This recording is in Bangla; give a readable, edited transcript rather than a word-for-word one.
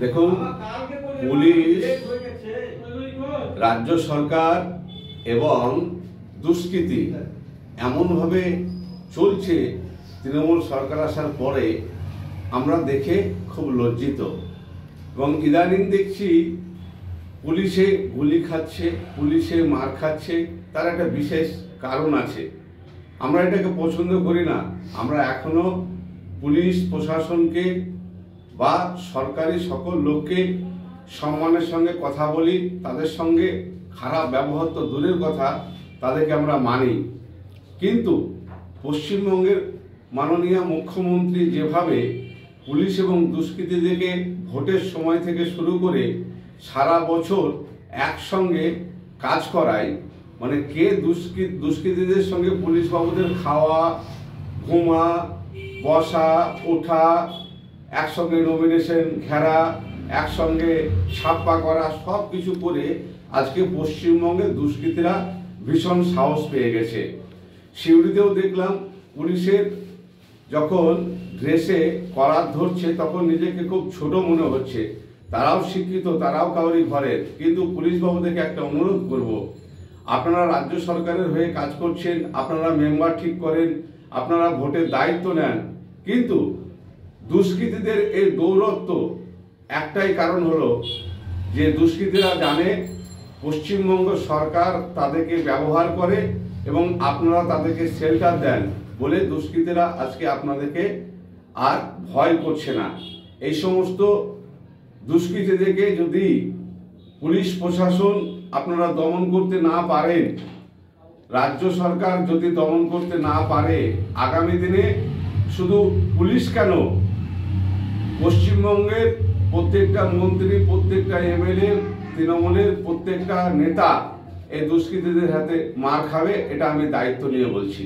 দেখুন, পুলিশ, রাজ্য সরকার এবং দুষ্কৃতী এমনভাবে চলছে তৃণমূল সরকার আসার পরে আমরা দেখে খুব লজ্জিত। এবং ইদানিং দেখছি পুলিশে গুলি খাচ্ছে, পুলিশে মার খাচ্ছে, তার একটা বিশেষ কারণ আছে। আমরা এটাকে পছন্দ করি না। আমরা এখনো পুলিশ প্রশাসনকে বা সরকারি সকল লোককে সম্মানের সঙ্গে কথা বলি, তাদের সঙ্গে খারাপ ব্যবহার তো দূরের কথা, তাদেরকে আমরা মানি। কিন্তু পশ্চিমবঙ্গের মাননীয় মুখ্যমন্ত্রী যেভাবে পুলিশ এবং দুষ্কৃতীদেরকে ভোটের সময় থেকে শুরু করে সারা বছর একসঙ্গে কাজ করায়, মানে কে দুষ্কৃতীদের সঙ্গে পুলিশ বাবুদের খাওয়া, ঘুমা, বসা, ওঠা, একসঙ্গে নমিনেশন ঘেরা, একসঙ্গে ছাপ্পা করা, সব কিছু করে আজকে পশ্চিমবঙ্গের দুষ্কৃতীরা ভীষণ সাহস পেয়ে গেছে। সিউড়িতেও দেখলাম পুলিশের যখন ড্রেসে কলার ধরছে তখন নিজেকে খুব ছোট মনে হচ্ছে। তারাও শিক্ষিত, তারাও কাউরি ঘরের। কিন্তু পুলিশ বাবুদেরকে একটা অনুরোধ করব, আপনারা রাজ্য সরকারের হয়ে কাজ করছেন, আপনারা মেম্বার ঠিক করেন, আপনারা ভোটের দায়িত্ব নেন, কিন্তু দুষ্কৃতীদের এই দৌরত্ব একটাই কারণ হলো যে দুষ্কৃতীরা জানে পশ্চিমবঙ্গ সরকার তাদেরকে ব্যবহার করে এবং আপনারা তাদেরকে শেল্টার দেন বলে দুষ্কৃতীরা আজকে আপনাদেরকে আর ভয় করছে না। এই সমস্ত দুষ্কৃতীদেরকে যদি পুলিশ প্রশাসন আপনারা দমন করতে না পারেন, রাজ্য সরকার যদি দমন করতে না পারে, আগামী দিনে শুধু পুলিশ কেন, পশ্চিমবঙ্গের প্রত্যেকটা মন্ত্রী, প্রত্যেকটা এমএলএ, তৃণমূলের প্রত্যেকটা নেতা এই দুষ্কৃতীদের হাতে মার খাবে। এটা আমি দায়িত্ব নিয়ে বলছি।